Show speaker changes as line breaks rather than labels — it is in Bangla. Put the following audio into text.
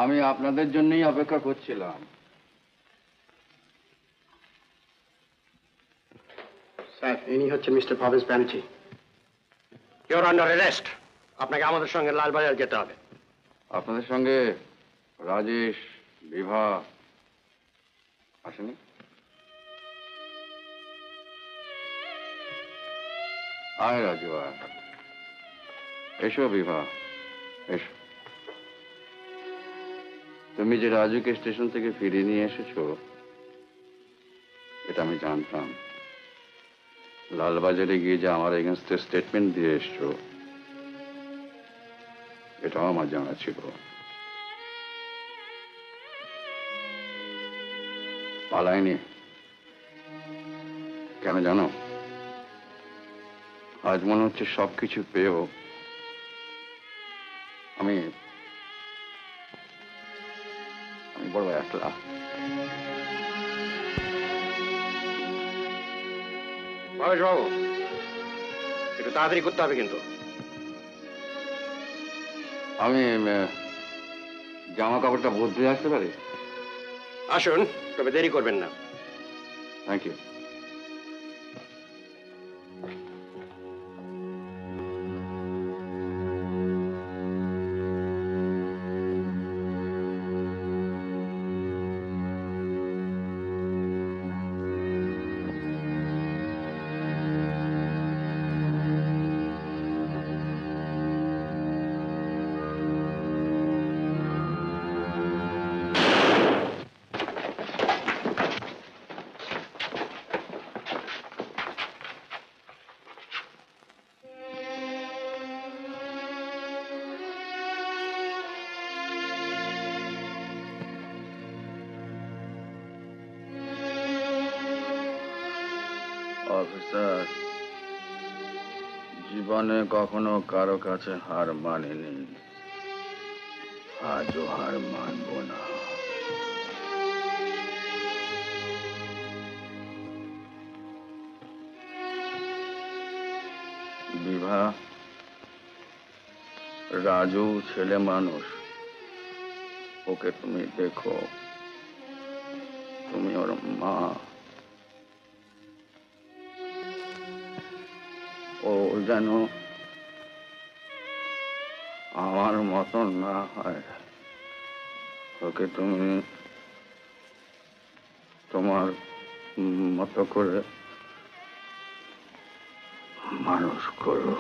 আমি আপনাদের জন্যই অপেক্ষা করছিলাম।
স্যার, ইনি হচ্ছেন mister Bhabesh Banerjee.
Your under arrest. আপনাকে আমাদের সঙ্গে লালবাজার যেতে হবে।
আপনাদের সঙ্গে রাজেশ, বিভা আসেনি? আয় রাজু, আয়। এসো বিভা, এসো। তুমি যে রাজুকে স্টেশন থেকে ফিরিয়ে নিয়ে এসেছো এটা আমি জানতাম। লালবাজারে গিয়ে যে আমার এগেনস্টে স্টেটমেন্ট দিয়ে এসছো এটাও আমার জানা ছিল। পালায়নি কেন জানো? আজ মনে হচ্ছে সবকিছু পেয়েও আমি বড় একলা।
ভবেশ বাবু, একটু তাড়াতাড়ি করতে হবে কিন্তু।
আমি জামা কাপড়টা বদলে আসতে পারি?
আসুন, তবে দেরি করবেন না।
Thank you. অফিসার, জীবনে কখনো কারো কাছে হার মানিনি, আজও হার মানব না। বিভা, রাজু ছেলে মানুষ, ওকে তুমি দেখো, তুমি ওর মা। ও যেন আমার মতন না হয়, ওকে তুমি তোমার মতো করে মানুষ করো।